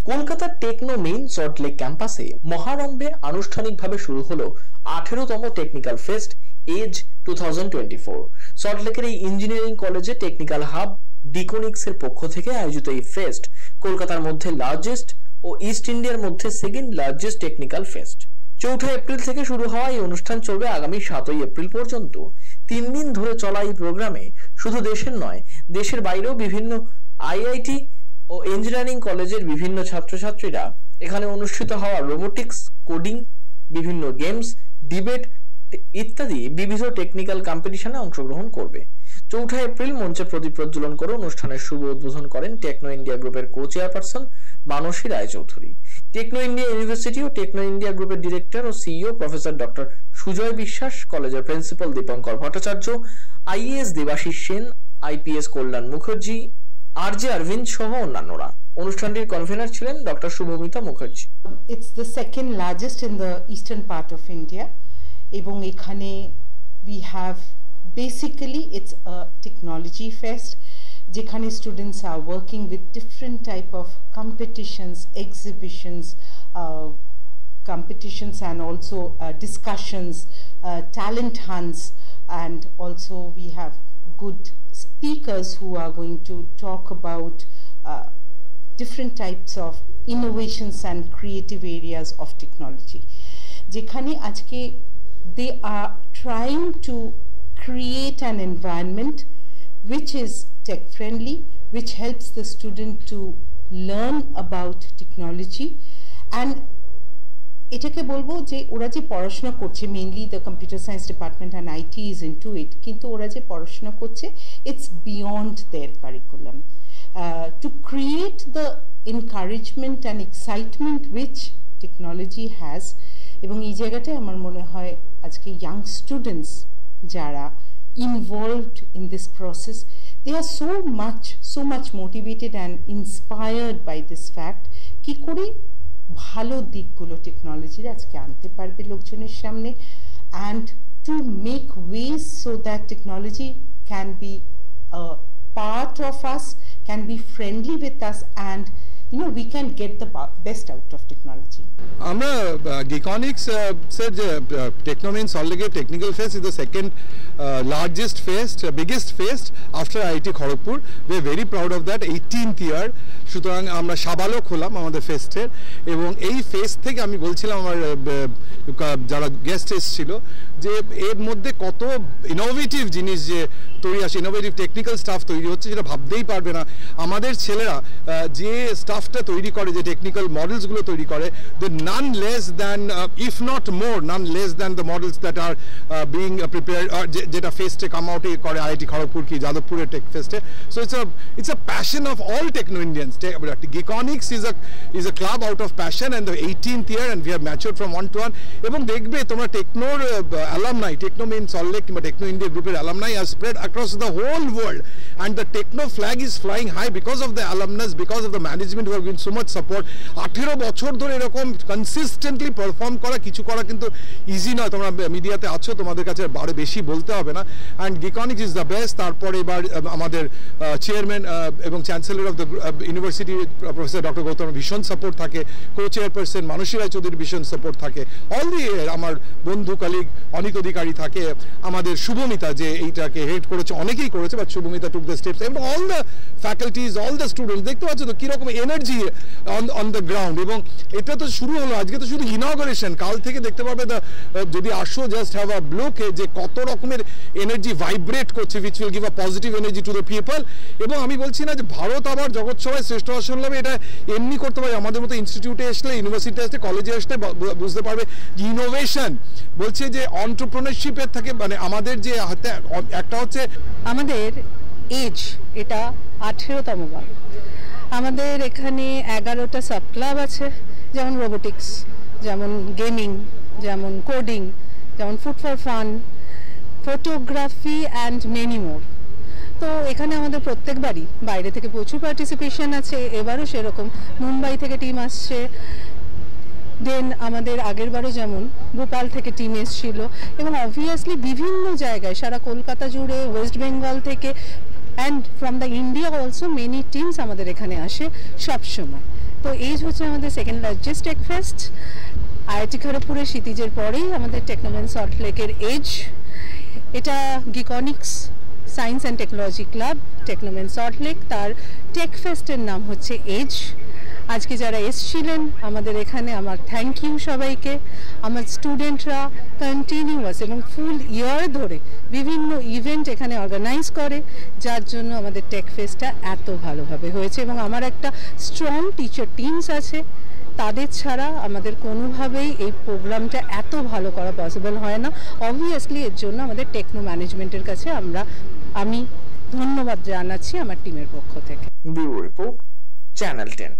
কলকাতার techno main Salt Lake ক্যাম্পাসে মহারম্ভে আনুষ্ঠানিকভাবে শুরু হলো 18তম টেকনিক্যাল ফেস্ট এজ 2024। সল্টলেকের এই ইঞ্জিনিয়ারিং কলেজে টেকনিক্যাল হাব ডিকোনিক্স এর পক্ষ থেকে আয়োজিত এই ফেস্ট কলকাতার মধ্যে লার্জেস্ট ও ইস্ট ইন্ডিয়ার মধ্যে second largest technical fest. 4 April থেকে শুরু হওয়া এই অনুষ্ঠান চলবে আগামী 7 এপ্রিল পর্যন্ত। 3 দিন ধরে চলা এই প্রোগ্রামে শুধু দেশের নয়, দেশের বাইরেও বিভিন্ন আইআইটি ও ইঞ্জিনিয়ারিং কলেজের বিভিন্ন ছাত্রছাত্রীরা এখানে অনুষ্ঠিত হওয়া রোবোটিক্স, কোডিং, বিভিন্ন গেমস, ডিবেট ইত্যাদি বিবিধ টেকনিক্যাল কম্পিটিশনে অংশগ্রহণ করবে। 4 এপ্রিল মঞ্চে প্রদীপ প্রজ্বলন করে অনুষ্ঠানের শুভ উদ্বোধন করেন টেকনো ইন্ডিয়া গ্রুপের co chairperson Mansi Raychaudhuri. Techno India University ও টেকনো ইন্ডিয়া গ্রুপের ডিরেক্টর ও CEO professor doctor Sujay Biswas, কলেজের principal Dipankar Bhattacharya, IAS Debashis Sen, IPS Kalyan Mukherjee, RJ Arabinda সহ অন্যান্যরা। অনুষ্ঠানটির কনভেনার ছিলেন doctor Shubhamita Mukherjee. It's the second largest in the eastern part of India এবং এখানে we have basically it's a technology fest যেখানে students are working with different type of competitions, exhibitions, competitions and also discussions, talent hunts, and also we have good speakers who are going to talk about different types of innovations and creative areas of technology. যেখানে আজকে they are trying to create an environment which is tech friendly, which helps the student to learn about technology, and এটাকে বলবো যে ওরা যে পড়াশোনা করছে, mainly the computer science department and IT is into ইট, কিন্তু ওরা যে পড়াশোনা করছে it's beyond there curriculum to create the encouragement and excitement which technology has. এবং এই জায়গাটায় আমার মনে হয় আজকে ইয়াং স্টুডেন্টস যারা involved in this process, they are so much motivated and inspired by this fact কি করে ভালো দিকগুলো টেকনোলজির আজকে আনতে পারবে লোকজনের সামনে, and to make ways so that technology can be a part of us, can be friendly with us, and you know we can get the best out of technology. আমরা গিকনিক্স স্যার যে টেকনোমেইন সল্টলেকের technical fest is the second largest fest, biggest fest after IIT Kharagpur. We are very proud of that. 18th year. সুতরাং আমরা সাবালক হলাম আমাদের ফেস্টের, এবং এই ফেস্ট থেকে আমি বলছিলাম আমার যারা গেস্ট এসেছিল যে এর মধ্যে কত ইনোভেটিভ জিনিস যে তৈরি আসে, ইনোভেটিভ টেকনিক্যাল স্টাফ তৈরি হচ্ছে যেটা ভাবতেই পারবে না। আমাদের ছেলেরা যে স্টাফটা তৈরি করে, যে টেকনিক্যাল মডেলসগুলো তৈরি করে, they none less than if not more none less than the models that are being prepared, যেটা ফেস্টে কাম আউট করে আইআইটি খড়গপুর কি যাদবপুরের টেক ফেস্টে। So it's a passion of all Techno Indians. Geeknics is a club out of passion and the 18th year and we have matured from 1 to 1. এবং দেখবে তোমরা টেকনোর alumni, techno main Salt Lake কিংবা techno India গ্রুপের alumni are spread across the whole world, and the techno flag is flying high because of the alumnus, because of the management who have given so much support. 18 বছর ধরে এরকম consistently perform করা, কিছু করা কিন্তু easy নয়। তোমরা মিডিয়াতে আছো, তোমাদের কাছে আরো বেশি বলতে হবে না। And Geeknics is the best. তারপরে এবার আমাদের চেয়ারম্যান এবং chancellor of the university professor doctor Gautam ভীষণ সাপোর্ট থাকে, কো চেয়ারপারসন মানসী রায়চৌধুরীর ভীষণ সাপোর্ট থাকে, অল দি আমার বন্ধু কালিগ অনিক অধিকারী থাকে, আমাদের শুভমিতা যে এইটাকে হেড করেছে, অনেকেই করেছে but Shubhamita took the steps, এবং all the faculties, all the students. দেখতে পাচ্ছ তো কিরকম এনার্জি অন দ্য গ্রাউন্ড। এবং এটা তো শুরু হলো, আজকে তো শুধু ইনঅগারেশন, কাল থেকে দেখতে পাবে যদি আসো জাস্ট হ্যাভ আ লুক যে কত রকমের এনার্জি ভাইব্রেট করছে, which will give a positive energy to the people. এবং আমি বলছি না যে ভারত আবার জগৎ সভায় শ্রেষ্ঠ আসন লাভে, এটা এমনি করতে পারে। আমাদের মতো ইনস্টিটিউটে আসলে, ইউনিভার্সিটিতে আসলে, কলেজে আসলে বুঝতে পারবে ইনোভেশন বলছে যে অন্টারপ্রেনারশিপের থাকে, মানে আমাদের যে হাতে একটা হচ্ছে আমাদের এজ, এটা 18তম বার। আমাদের এখানে 11টা সাব ক্লাব আছে, যেমন রোবোটিক্স, যেমন গেমিং, যেমন কোডিং, যেমন food for fun, photography and many more. তো এখানে আমাদের প্রত্যেকবারই বাইরে থেকে প্রচুর পার্টিসিপেশন আছে, এবারও সেরকম মুম্বাই থেকে টিম আসছে। দেন আমাদের আগেরবারও যেমন ভোপাল থেকে টিম এসেছিল, এবং অবভিয়াসলি বিভিন্ন জায়গায় সারা কলকাতা জুড়ে, ওয়েস্ট বেঙ্গল থেকে and from the India also many teams আমাদের এখানে আসে সব সময়। তো এজ হচ্ছে আমাদের সেকেন্ড লার্জেস্ট টেক ফেস্ট। আইআইটি খড়গপুরের সিটিজের পরেই আমাদের টেকনোমেন সল্টলেকের এজ। এটা Geeknics science and technology club Techno Main Salt Lake, তার টেক ফেস্টের নাম হচ্ছে এজ। আজকে যারা এসছিলেন আমাদের এখানে, আমার থ্যাংক ইউ সবাইকে। আমার স্টুডেন্টরা কন্টিনিউয়াস এবং ফুল ইয়ার ধরে বিভিন্ন ইভেন্ট এখানে অর্গানাইজ করে, যার জন্য আমাদের টেক ফেস্টটা এত ভালোভাবে হয়েছে। এবং আমার একটা স্ট্রং টিচার টিমস আছে, তাদের ছাড়া আমাদের কোনোভাবেই এই প্রোগ্রামটা এত ভালো করা পসিবল হয় না। অবভিয়াসলি এর জন্য আমাদের টেকনো ম্যানেজমেন্টের কাছে আমি ধন্যবাদ জানাচ্ছি আমার টিমের পক্ষ থেকে। Bureau report, channel 10।